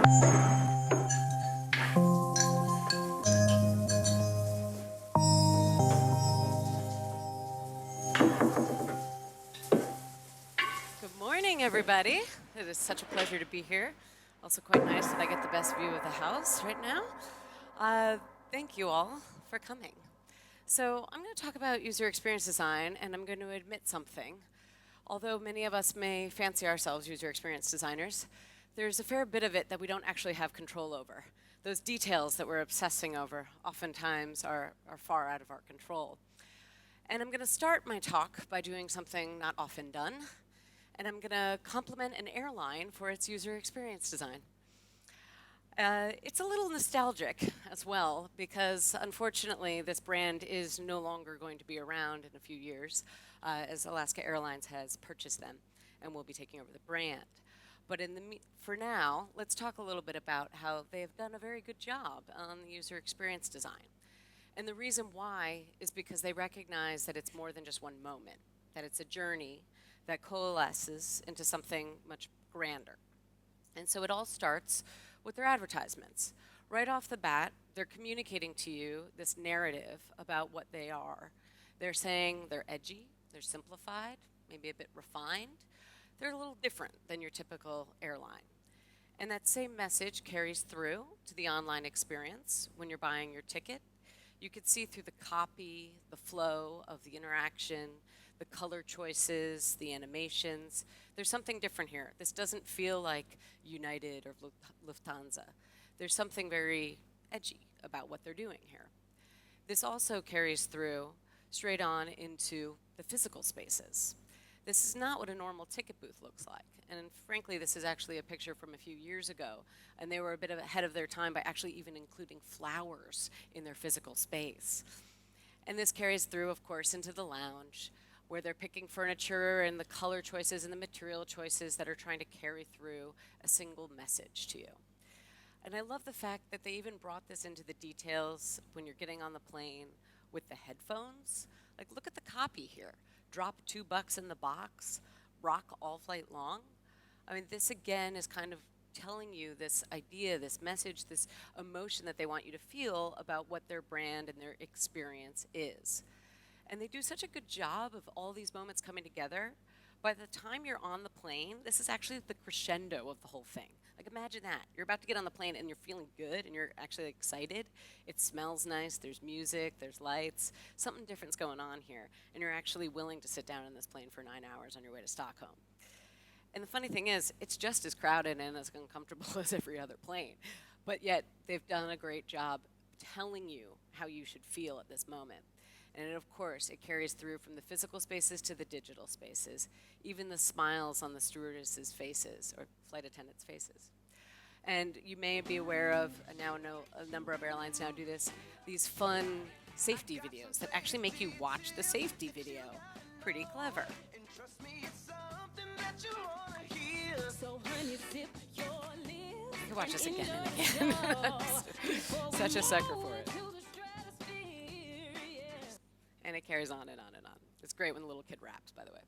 Good morning, everybody. It is such a pleasure to be here. Also, quite nice that I get the best view of the house right now. Uh, Thank you all for coming. So, I'm going to talk about user experience design, and I'm going to admit something. Although many of us may fancy ourselves user experience designers, there's a fair bit of it that we don't actually have control over. Those details that we're obsessing over oftentimes are far out of our control. And I'm going to start my talk by doing something not often done, and I'm going to compliment an airline for its user experience design. It's a little nostalgic as well, because unfortunately, this brand is no longer going to be around in a few years, as Alaska Airlines has purchased them and will be taking over the brand. But for now, let's talk a little bit about how they have done a very good job on the user experience design. And the reason why is because they recognize that it's more than just one moment, that it's a journey that coalesces into something much grander. And so it all starts with their advertisements. Right off the bat, they're communicating to you this narrative about what they are. They're saying they're edgy, they're simplified, maybe a bit refined. They're a little different than your typical airline. And that same message carries through to the online experience when you're buying your ticket. You could see through the copy, the flow of the interaction, the color choices, the animations. There's something different here. This doesn't feel like United or Lufthansa. There's something very edgy about what they're doing here. This also carries through straight on into the physical spaces. This is not what a normal ticket booth looks like. And frankly, this is actually a picture from a few years ago. And they were a bit ahead of their time by actually even including flowers in their physical space. And this carries through, of course, into the lounge, where they're picking furniture and the color choices and the material choices that are trying to carry through a single message to you. And I love the fact that they even brought this into the details when you're getting on the plane with the headphones. Like, look at the copy here. Drop $2 in the box, rock all flight long. I mean, this again is kind of telling you this idea, this message, this emotion that they want you to feel about what their brand and their experience is. And they do such a good job of all these moments coming together. By the time you're on the plane, this is actually the crescendo of the whole thing. Like, imagine that. You're about to get on the plane and you're feeling good and you're actually excited. It smells nice, there's music, there's lights. Something different's going on here. And you're actually willing to sit down in this plane for 9 hours on your way to Stockholm. And the funny thing is, it's just as crowded and as uncomfortable as every other plane. But yet, they've done a great job telling you how you should feel at this moment. And of course, it carries through from the physical spaces to the digital spaces, even the smiles on the stewardesses' faces or flight attendants' faces. And you may be aware of, and now know a number of airlines now do this, these fun safety videos that actually make you watch the safety video. Pretty clever. You can watch this again and again. Such a sucker for it. And it carries on and on and on. It's great when the little kid raps, by the way.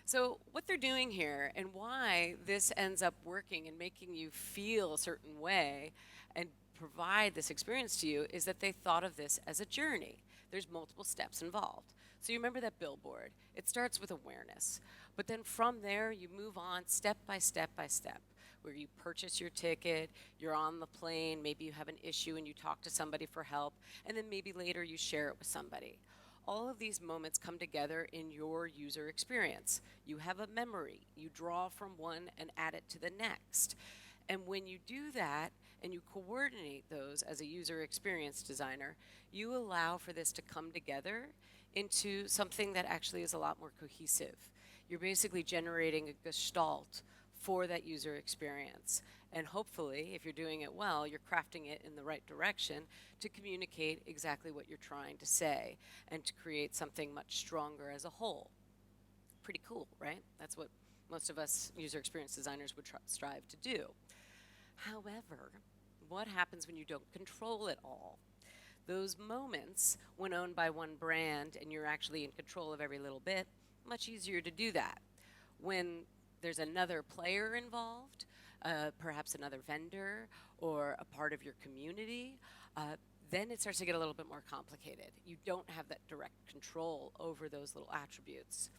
So what they're doing here and why this ends up working and making you feel a certain way and provide this experience to you is that they thought of this as a journey. There's multiple steps involved. So you remember that billboard. It starts with awareness. But then from there, you move on step by step by step, where you purchase your ticket, you're on the plane, maybe you have an issue and you talk to somebody for help, and then maybe later you share it with somebody. All of these moments come together in your user experience. You have a memory. You draw from one and add it to the next. And when you do that and you coordinate those as a user experience designer, you allow for this to come together into something that actually is a lot more cohesive. You're basically generating a gestalt for that user experience. And hopefully, if you're doing it well, you're crafting it in the right direction to communicate exactly what you're trying to say and to create something much stronger as a whole. Pretty cool, right? That's what most of us user experience designers would strive to do. However, what happens when you don't control it all? Those moments, when owned by one brand and you're actually in control of every little bit, much easier to do that. When there's another player involved, perhaps another vendor or a part of your community, then it starts to get a little bit more complicated. You don't have that direct control over those little attributes.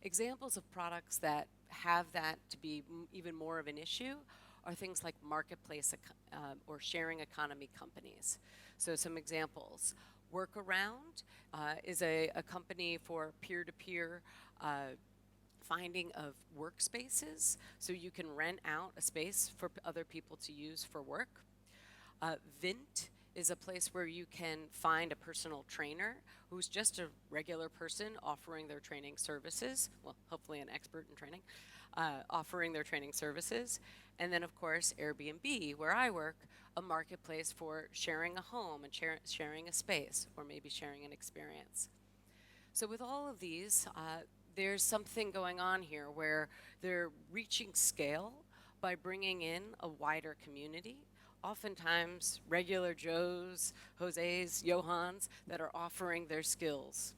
Examples of products that have that to be even more of an issue are things like marketplace or sharing economy companies. So some examples. Workaround is a company for peer-to-peer finding of workspaces, so you can rent out a space for other people to use for work. Vint is a place where you can find a personal trainer who's just a regular person offering their training services, well, hopefully an expert in training, offering their training services. And then, of course, Airbnb, where I work, a marketplace for sharing a home and sharing a space, or maybe sharing an experience. So with all of these, there's something going on here where they're reaching scale by bringing in a wider community, oftentimes regular Joes, Jose's, Johans that are offering their skills.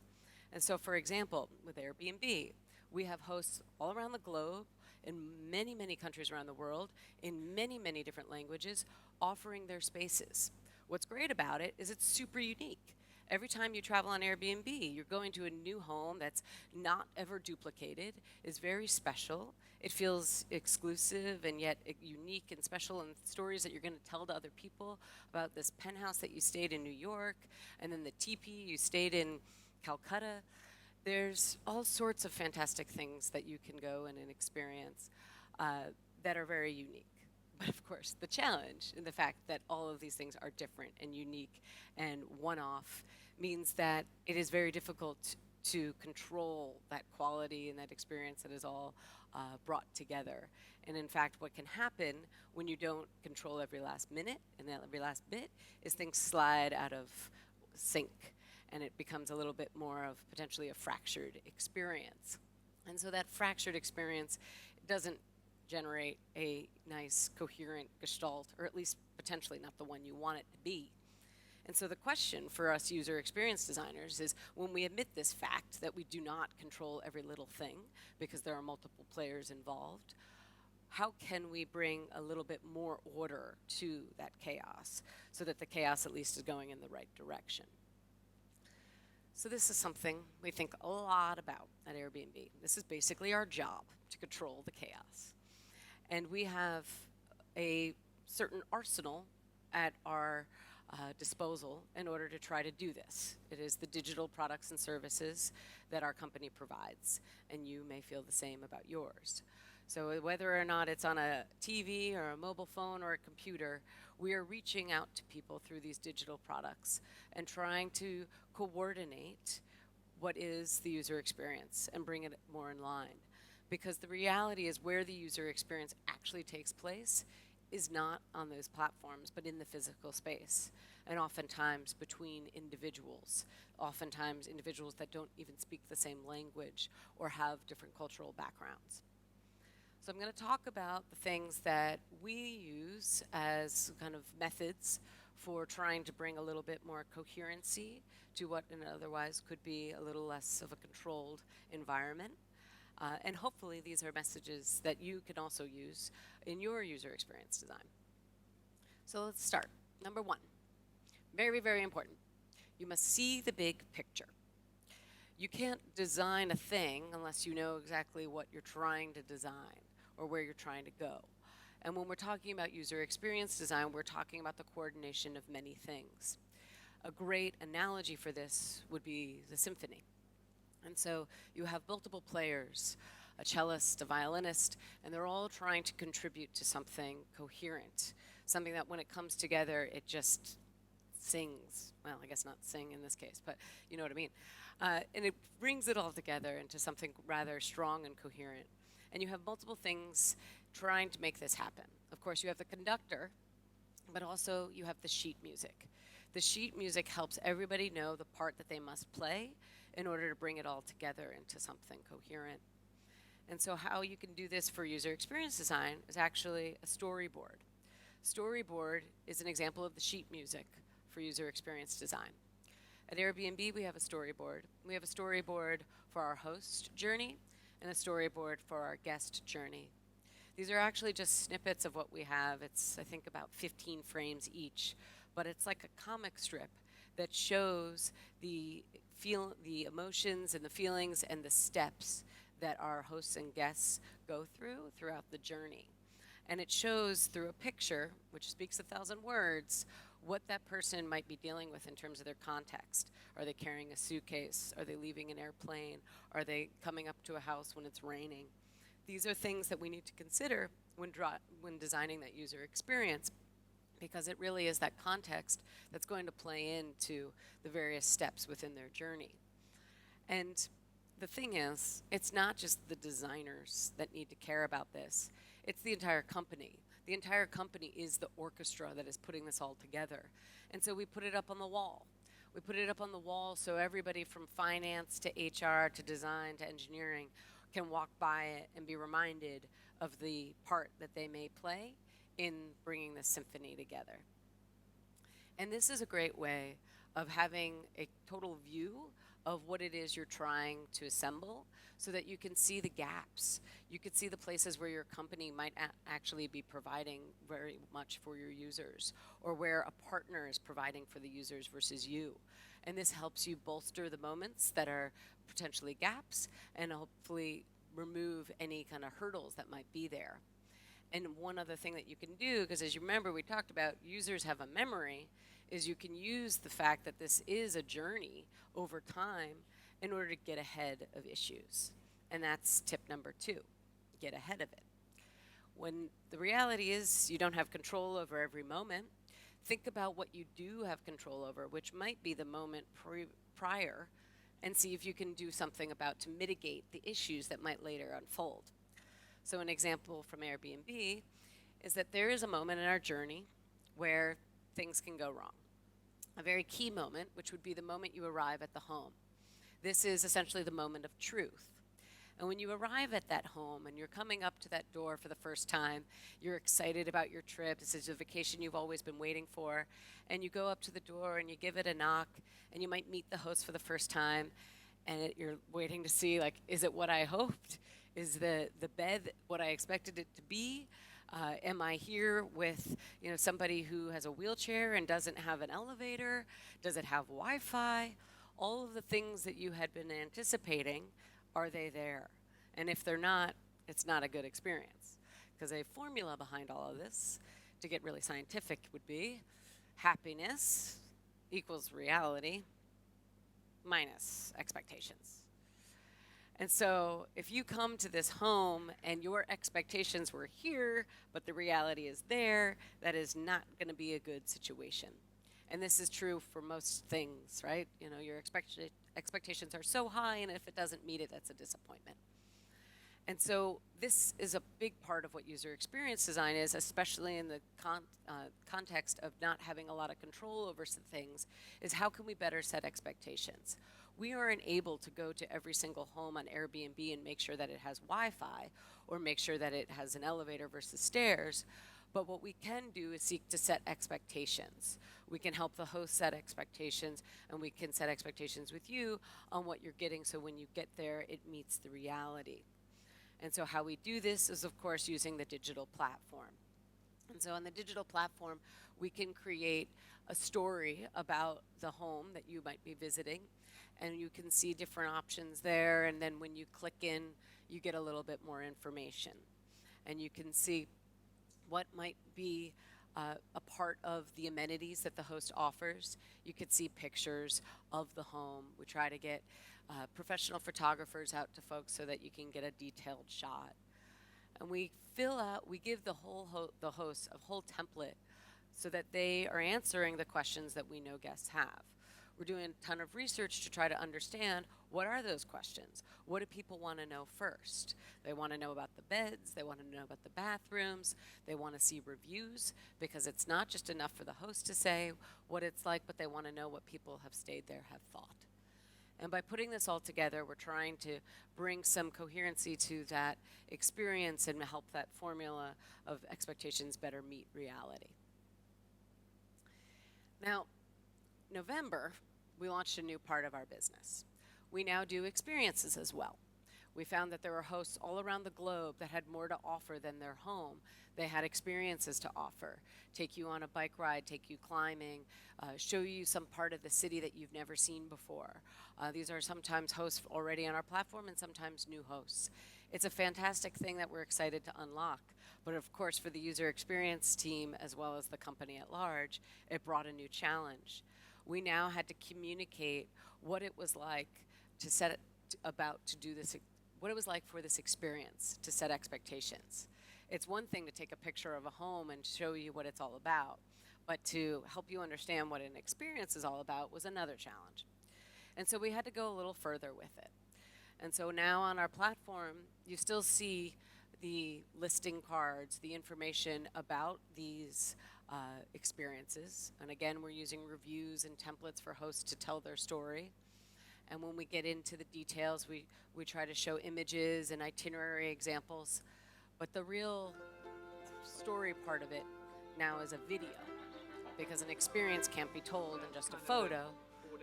And so, for example, with Airbnb, we have hosts all around the globe, in many, many countries around the world, in many, many different languages, offering their spaces. What's great about it is it's super unique. Every time you travel on Airbnb, you're going to a new home that's not ever duplicated, is very special. It feels exclusive and yet unique and special, and stories that you're going to tell to other people about this penthouse that you stayed in New York, and then the teepee you stayed in Calcutta. There's all sorts of fantastic things that you can go and experience that are very unique. But of course, the challenge in the fact that all of these things are different and unique and one-off means that it is very difficult to control that quality and that experience that is all brought together. And in fact, what can happen when you don't control every last minute and every last bit is things slide out of sync, and it becomes a little bit more of potentially a fractured experience. And so that fractured experience doesn't generate a nice, coherent gestalt, or at least potentially not the one you want it to be. And so the question for us user experience designers is, when we admit this fact that we do not control every little thing because there are multiple players involved, how can we bring a little bit more order to that chaos so that the chaos at least is going in the right direction? So this is something we think a lot about at Airbnb. This is basically our job, to control the chaos. And we have a certain arsenal at our disposal in order to try to do this. It is the digital products and services that our company provides, and you may feel the same about yours. So whether or not it's on a TV or a mobile phone or a computer, we are reaching out to people through these digital products and trying to coordinate what is the user experience and bring it more in line. Because the reality is, where the user experience actually takes place is not on those platforms, but in the physical space, and oftentimes between individuals, oftentimes individuals that don't even speak the same language or have different cultural backgrounds. So I'm going to talk about the things that we use as kind of methods for trying to bring a little bit more coherency to what otherwise could be a little less of a controlled environment. And hopefully these are messages that you can also use in your user experience design. So let's start. Number one, very, very important. You must see the big picture. You can't design a thing unless you know exactly what you're trying to design or where you're trying to go. And when we're talking about user experience design, we're talking about the coordination of many things. A great analogy for this would be the symphony. And so you have multiple players, a cellist, a violinist, and they're all trying to contribute to something coherent, something that when it comes together, it just sings. Well, I guess not sing in this case, but you know what I mean. And it brings it all together into something rather strong and coherent. And you have multiple things trying to make this happen. Of course, you have the conductor, but also you have the sheet music. The sheet music helps everybody know the part that they must play in order to bring it all together into something coherent. And so how you can do this for user experience design is actually a storyboard. Storyboard is an example of the sheet music for user experience design. At Airbnb, we have a storyboard. We have a storyboard for our host journey and a storyboard for our guest journey. These are actually just snippets of what we have. It's, I think, about 15 frames each, but it's like a comic strip that shows the emotions and the feelings and the steps that our hosts and guests go through throughout the journey. And it shows through a picture, which speaks 1,000 words, what that person might be dealing with in terms of their context. Are they carrying a suitcase? Are they leaving an airplane? Are they coming up to a house when it's raining? These are things that we need to consider when designing that user experience, because it really is that context that's going to play into the various steps within their journey. And the thing is, it's not just the designers that need to care about this, it's the entire company. The entire company is the orchestra that is putting this all together. And so we put it up on the wall. We put it up on the wall so everybody from finance to HR to design to engineering can walk by it and be reminded of the part that they may play in bringing this symphony together. And this is a great way of having a total view of what it is you're trying to assemble so that you can see the gaps. You could see the places where your company might actually be providing very much for your users, or where a partner is providing for the users versus you. And this helps you bolster the moments that are potentially gaps and hopefully remove any kind of hurdles that might be there. And one other thing that you can do, because as you remember, we talked about users have a memory, is you can use the fact that this is a journey over time in order to get ahead of issues. And that's tip number 2, get ahead of it. When the reality is you don't have control over every moment, think about what you do have control over, which might be the moment prior, and see if you can do something about to mitigate the issues that might later unfold. So an example from Airbnb is that there is a moment in our journey where things can go wrong. A very key moment, which would be the moment you arrive at the home. This is essentially the moment of truth. And when you arrive at that home and you're coming up to that door for the first time, you're excited about your trip. This is a vacation you've always been waiting for. And you go up to the door and you give it a knock, and you might meet the host for the first time. And you're waiting to see, like, is it what I hoped? Is the bed what I expected it to be? Am I here with somebody who has a wheelchair and doesn't have an elevator? Does it have Wi-Fi? All of the things that you had been anticipating, are they there? And if they're not, it's not a good experience. Because a formula behind all of this, to get really scientific, would be happiness equals reality minus expectations. And so if you come to this home and your expectations were here, but the reality is there, that is not going to be a good situation. And this is true for most things, right? Your expectations are so high, and if it doesn't meet it, that's a disappointment. And so this is a big part of what user experience design is, especially in the context of not having a lot of control over some things, is how can we better set expectations? We aren't able to go to every single home on Airbnb and make sure that it has Wi-Fi or make sure that it has an elevator versus stairs. But what we can do is seek to set expectations. We can help the host set expectations, and we can set expectations with you on what you're getting so when you get there, it meets the reality. And so how we do this is, of course, using the digital platform. And so on the digital platform, we can create a story about the home that you might be visiting, and you can see different options there. And then when you click in, you get a little bit more information. And you can see what might be a part of the amenities that the host offers. You could see pictures of the home. We try to get professional photographers out to folks so that you can get a detailed shot. And we give the host a whole template so that they are answering the questions that we know guests have. We're doing a ton of research to try to understand, what are those questions? What do people want to know first? They want to know about the beds, they want to know about the bathrooms, they want to see reviews, because it's not just enough for the host to say what it's like, but they want to know what people have stayed there have thought. And by putting this all together, we're trying to bring some coherency to that experience and help that formula of expectations better meet reality. Now, November, we launched a new part of our business. We now do experiences as well. We found that there were hosts all around the globe that had more to offer than their home. They had experiences to offer, take you on a bike ride, take you climbing, show you some part of the city that you've never seen before. These are sometimes hosts already on our platform and sometimes new hosts. It's a fantastic thing that we're excited to unlock. But of course, for the user experience team as well as the company at large, it brought a new challenge. We now had to communicate what it was like to set it about to do this, what it was like for this experience, to set expectations. It's one thing to take a picture of a home and show you what it's all about, but to help you understand what an experience is all about was another challenge. And so we had to go a little further with it. And so now on our platform, you still see the listing cards, the information about these experiences. And again, we're using reviews and templates for hosts to tell their story. And when we get into the details, we try to show images and itinerary examples. But the real story part of it now is a video, because an experience can't be told in just a photo,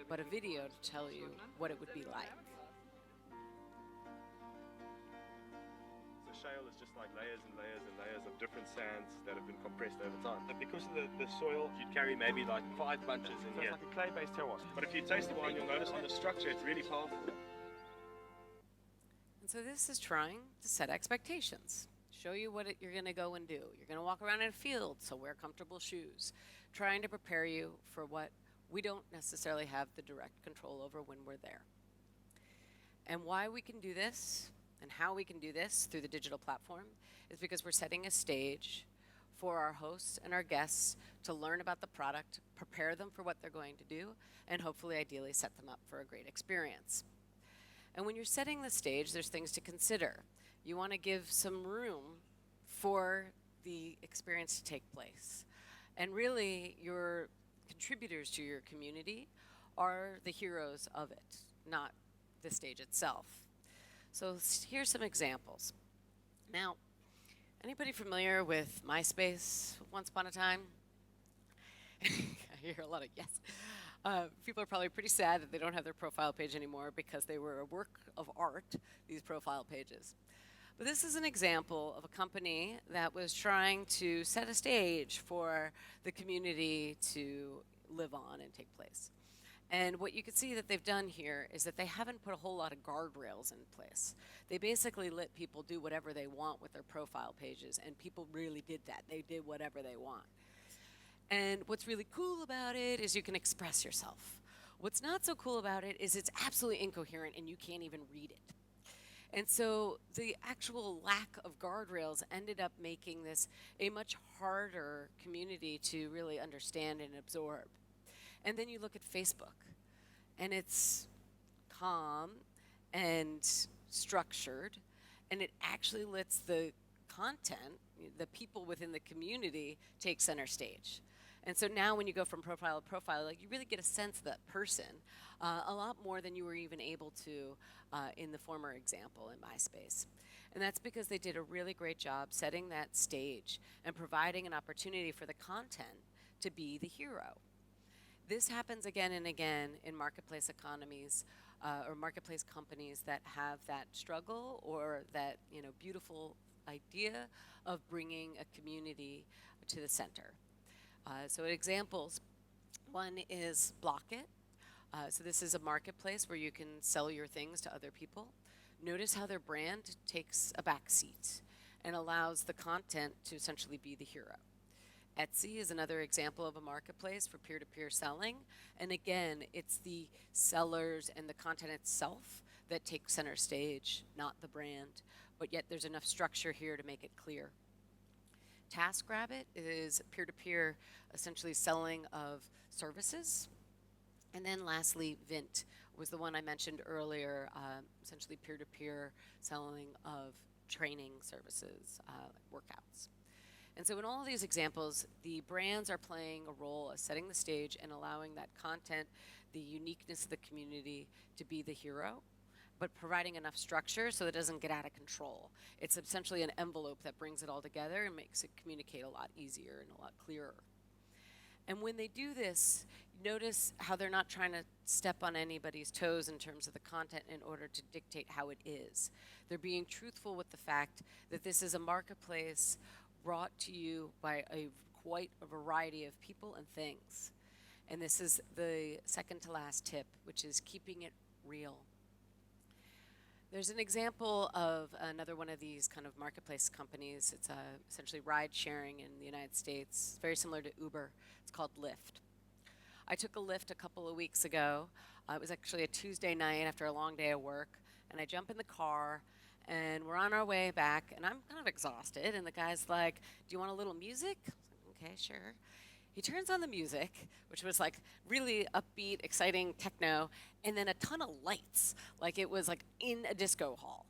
but a video to tell you what it would be like. So shale is just like layers and layers and layers of different sands that have been compressed over time. But because of the soil, you'd carry maybe like 5 bunches in here. It's like a clay-based terroir. But if you taste the wine, you'll notice on the structure, it's really powerful. And so this is trying to set expectations. Show you what you're going to go and do. You're going to walk around in a field, so wear comfortable shoes. Trying to prepare you for what we don't necessarily have the direct control over when we're there. And why we can do this and how we can do this through the digital platform is because we're setting a stage for our hosts and our guests to learn about the product, prepare them for what they're going to do, and hopefully, ideally, set them up for a great experience. And when you're setting the stage, there's things to consider. You want to give some room for the experience to take place. And really, your contributors to your community are the heroes of it, not the stage itself. So here's some examples. Now, anybody familiar with MySpace once upon a time? I hear a lot of yes. People are probably pretty sad that they don't have their profile page anymore because they were a work of art, these profile pages. But this is an example of a company that was trying to set a stage for the community to live on and take place. And what you can see that they've done here is that they haven't put a whole lot of guardrails in place. They basically let people do whatever they want with their profile pages, and people really did that. They did whatever they want. And what's really cool about it is you can express yourself. What's not so cool about it is it's absolutely incoherent and you can't even read it. And so the actual lack of guardrails ended up making this a much harder community to really understand and absorb. And then you look at Facebook, and it's calm and structured, and it actually lets the content, the people within the community, take center stage. And so now when you go from profile to profile, like, you really get a sense of that person a lot more than you were even able to in the former example in MySpace. And that's because they did a really great job setting that stage and providing an opportunity for the content to be the hero. This happens again and again in marketplace economies or marketplace companies that have that struggle or that beautiful idea of bringing a community to the center. So examples, one is Blockit. So this is a marketplace where you can sell your things to other people. Notice how their brand takes a back seat and allows the content to essentially be the hero. Etsy is another example of a marketplace for peer-to-peer selling. And again, it's the sellers and the content itself that take center stage, not the brand. But yet there's enough structure here to make it clear. TaskRabbit is peer-to-peer, essentially selling of services. And then lastly, Vint was the one I mentioned earlier, essentially peer-to-peer selling of training services, workouts. And so in all of these examples, the brands are playing a role of setting the stage and allowing that content, the uniqueness of the community, to be the hero, but providing enough structure so it doesn't get out of control. It's essentially an envelope that brings it all together and makes it communicate a lot easier and a lot clearer. And when they do this, notice how they're not trying to step on anybody's toes in terms of the content in order to dictate how it is. They're being truthful with the fact that this is a marketplace brought to you by quite a variety of people and things. And this is the second to last tip, which is keeping it real. There's an example of another one of these kind of marketplace companies. It's essentially ride sharing in the United States, very similar to Uber. It's called Lyft. I took a Lyft a couple of weeks ago. It was actually a Tuesday night after a long day of work, and I jump in the car, and we're on our way back, and I'm kind of exhausted. And the guy's like, "Do you want a little music?" I was like, "Okay, sure." He turns on the music, which was like really upbeat, exciting techno, and then a ton of lights, like it was like in a disco hall.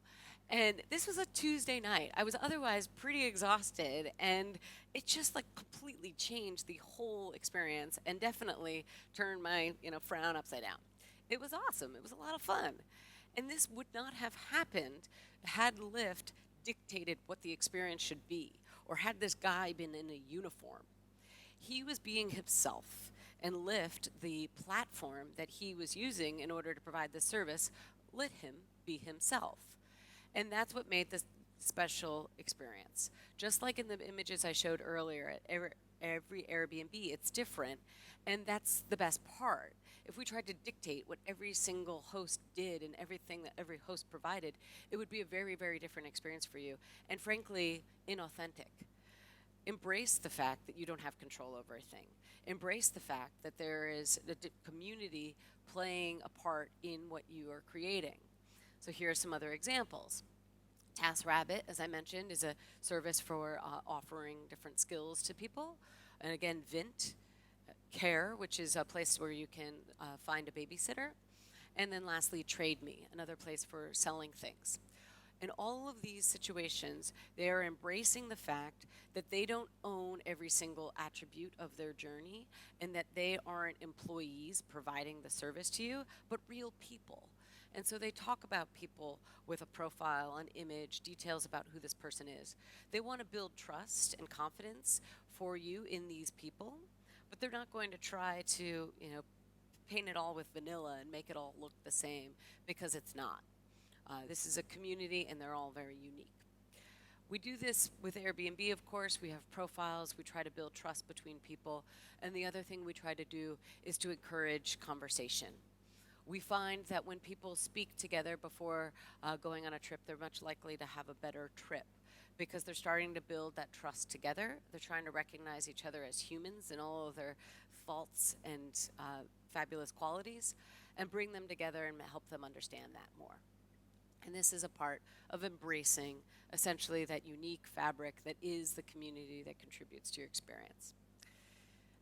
And this was a Tuesday night. I was otherwise pretty exhausted, and it just like completely changed the whole experience and definitely turned my, frown upside down. It was awesome. It was a lot of fun. And this would not have happened had Lyft dictated what the experience should be or had this guy been in a uniform. He was being himself, and Lyft, the platform that he was using in order to provide the service, let him be himself. And that's what made this special experience. Just like in the images I showed earlier, at every Airbnb, it's different, and that's the best part. If we tried to dictate what every single host did and everything that every host provided, it would be a very, very different experience for you, and frankly, inauthentic. Embrace the fact that you don't have control over a thing. Embrace the fact that there is a community playing a part in what you are creating. So here are some other examples. TaskRabbit, as I mentioned, is a service for offering different skills to people. And again, Vint, Care, which is a place where you can find a babysitter. And then lastly, Trade Me, another place for selling things. In all of these situations, they are embracing the fact that they don't own every single attribute of their journey and that they aren't employees providing the service to you, but real people. And so they talk about people with a profile, an image, details about who this person is. They want to build trust and confidence for you in these people, but they're not going to try to, paint it all with vanilla and make it all look the same, because it's not. This is a community, and they're all very unique. We do this with Airbnb, of course. We have profiles. We try to build trust between people. And the other thing we try to do is to encourage conversation. We find that when people speak together before going on a trip, they're much likely to have a better trip because they're starting to build that trust together. They're trying to recognize each other as humans and all of their faults and fabulous qualities and bring them together and help them understand that more. And this is a part of embracing essentially that unique fabric that is the community that contributes to your experience.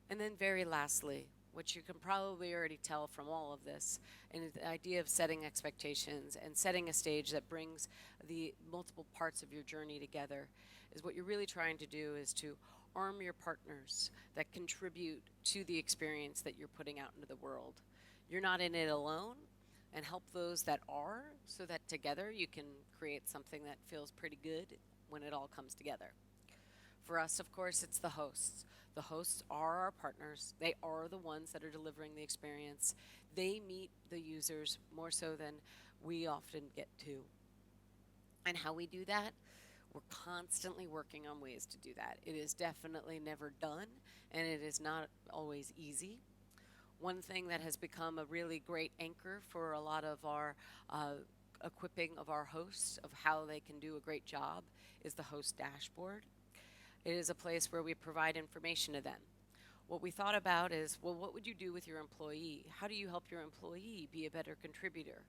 And then very lastly, which you can probably already tell from all of this, and the idea of setting expectations and setting a stage that brings the multiple parts of your journey together, is what you're really trying to do is to arm your partners that contribute to the experience that you're putting out into the world. You're not in it alone, and help those that are so that together you can create something that feels pretty good when it all comes together. For us, of course, it's the hosts. The hosts are our partners. They are the ones that are delivering the experience. They meet the users more so than we often get to. And how we do that, we're constantly working on ways to do that. It is definitely never done, and it is not always easy. One thing that has become a really great anchor for a lot of our equipping of our hosts of how they can do a great job is the host dashboard. It is a place where we provide information to them. What we thought about is, well, what would you do with your employee? How do you help your employee be a better contributor?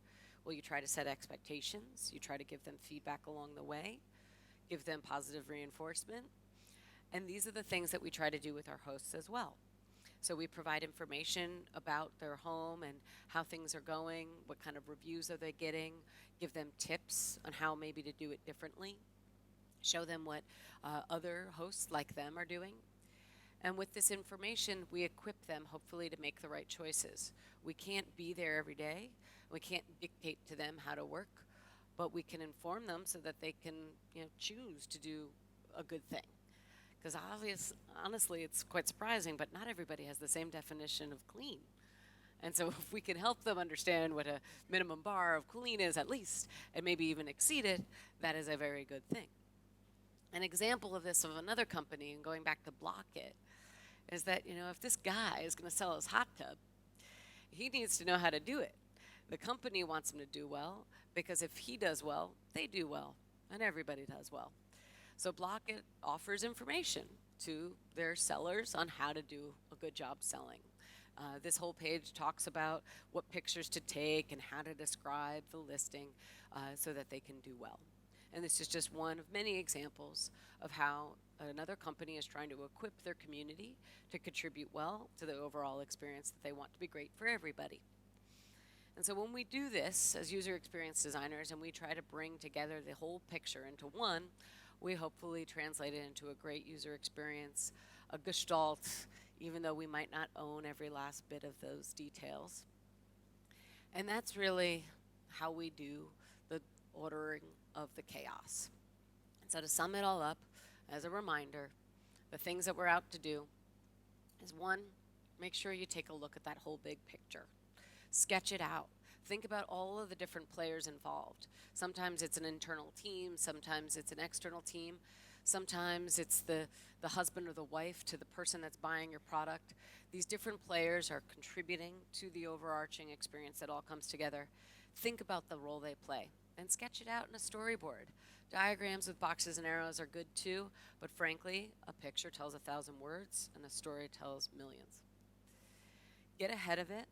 Well, you try to set expectations. You try to give them feedback along the way, give them positive reinforcement. And these are the things that we try to do with our hosts as well. So we provide information about their home and how things are going, what kind of reviews are they getting, give them tips on how maybe to do it differently, show them what other hosts like them are doing. And with this information, we equip them hopefully to make the right choices. We can't be there every day. We can't dictate to them how to work, but we can inform them so that they can choose to do a good thing. Because honestly, it's quite surprising, but not everybody has the same definition of clean. And so if we can help them understand what a minimum bar of clean is at least, and maybe even exceed it, that is a very good thing. An example of this of another company, and going back to Block It, is that, if this guy is going to sell his hot tub, he needs to know how to do it. The company wants him to do well, because if he does well, they do well, and everybody does well. So Block It offers information to their sellers on how to do a good job selling. This whole page talks about what pictures to take and how to describe the listing so that they can do well. And this is just one of many examples of how another company is trying to equip their community to contribute well to the overall experience that they want to be great for everybody. And so when we do this as user experience designers and we try to bring together the whole picture into one, we hopefully translate it into a great user experience, a gestalt, even though we might not own every last bit of those details. And that's really how we do the ordering of the chaos. And so to sum it all up, as a reminder, the things that we're out to do is one, make sure you take a look at that whole big picture. Sketch it out. Think about all of the different players involved. Sometimes it's an internal team, sometimes it's an external team, sometimes it's the husband or the wife to the person that's buying your product. These different players are contributing to the overarching experience that all comes together. Think about the role they play and sketch it out in a storyboard. Diagrams with boxes and arrows are good too, but frankly, a picture tells 1,000 words and a story tells millions. Get ahead of it.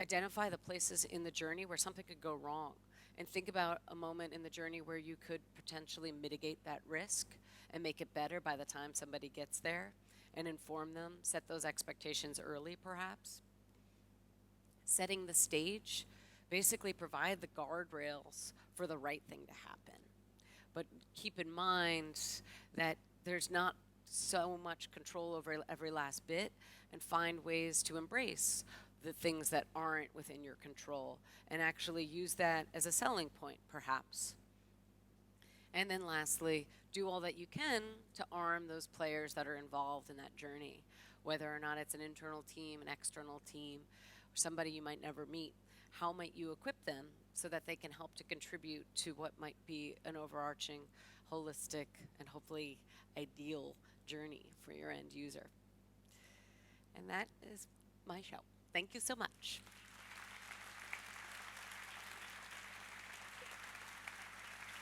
Identify the places in the journey where something could go wrong, and think about a moment in the journey where you could potentially mitigate that risk and make it better by the time somebody gets there, and inform them, set those expectations early perhaps. Setting the stage, basically provide the guardrails for the right thing to happen. But keep in mind that there's not so much control over every last bit, and find ways to embrace the things that aren't within your control and actually use that as a selling point, perhaps. And then lastly, do all that you can to arm those players that are involved in that journey, whether or not it's an internal team, an external team, or somebody you might never meet. How might you equip them so that they can help to contribute to what might be an overarching, holistic, and hopefully ideal journey for your end user? And that is my show. Thank you so much.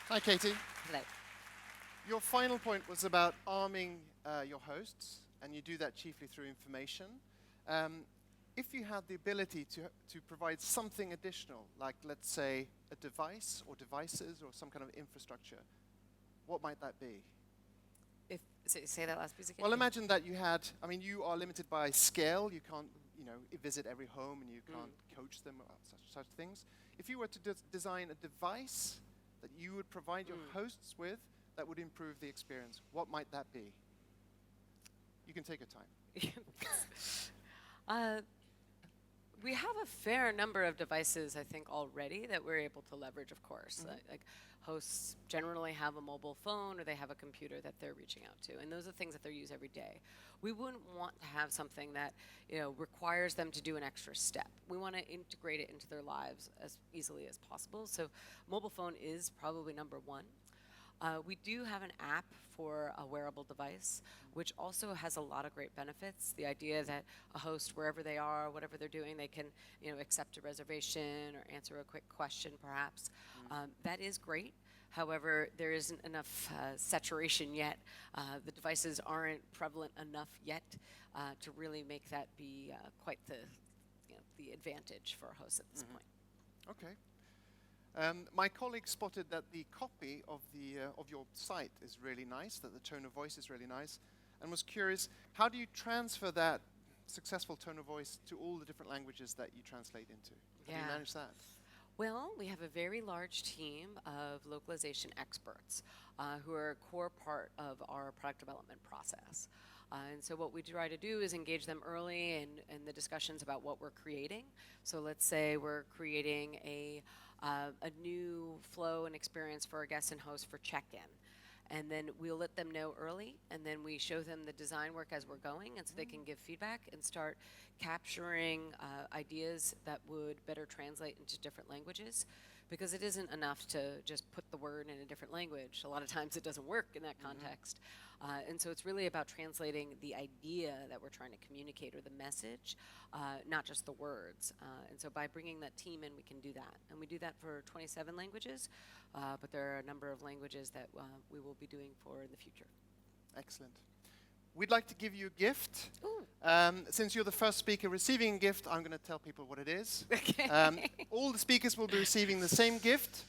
Hi, Katie. Hello. Your final point was about arming your hosts, and you do that chiefly through information. If you had the ability to provide something additional, like let's say a device or devices or some kind of infrastructure, what might that be? Say that last piece again. Well, imagine that you are limited by scale. You can't, visit every home, and you can't coach them about such things. If you were to design a device that you would provide your hosts with that would improve the experience, what might that be? You can take your time. We have a fair number of devices, I think, already that we're able to leverage, of course. Like hosts generally have a mobile phone or they have a computer that they're reaching out to, and those are things that they use every day. We wouldn't want to have something that requires them to do an extra step. We want to integrate it into their lives as easily as possible. So mobile phone is probably number one. We do have an app for a wearable device, which also has a lot of great benefits. The idea that a host, wherever they are, whatever they're doing, they can accept a reservation or answer a quick question perhaps. That is great. However, there isn't enough saturation yet. The devices aren't prevalent enough yet to really make that be quite the advantage for a host at this point. Okay. My colleague spotted that the copy of your site is really nice, that the tone of voice is really nice, and was curious, how do you transfer that successful tone of voice to all the different languages that you translate into? How do you manage that? Well, we have a very large team of localization experts who are a core part of our product development process. And so what we try to do is engage them early in the discussions about what we're creating. So let's say we're creating a new flow and experience for our guests and hosts for check-in. And then we'll let them know early, and then we show them the design work as we're going, and so they can give feedback and start capturing ideas that would better translate into different languages. Because it isn't enough to just put the word in a different language. A lot of times it doesn't work in that context. And so it's really about translating the idea that we're trying to communicate or the message, not just the words. And so by bringing that team in, we can do that. And we do that for 27 languages, but there are a number of languages that we will be doing for in the future. Excellent. We'd like to give you a gift. Since you're the first speaker receiving a gift, I'm going to tell people what it is. Okay. All the speakers will be receiving the same gift.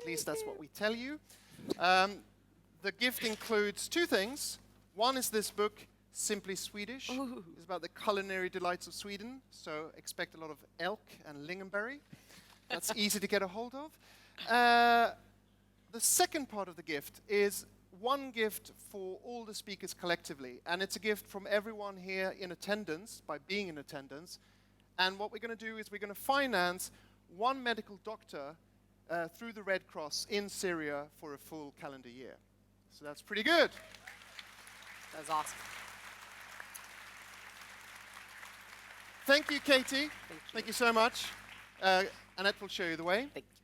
At least that's what we tell you. The gift includes two things. One is this book, Simply Swedish. Ooh. It's about the culinary delights of Sweden. So expect a lot of elk and lingonberry. That's easy to get a hold of. The second part of the gift is one gift for all the speakers collectively, and it's a gift from everyone here in attendance by being in attendance. And what we're going to do is we're going to finance one medical doctor through the Red Cross in Syria for a full calendar year. So that's pretty good. That's awesome. Thank you, Katie. Thank you. Thank you so much. Annette will show you the way. Thank you.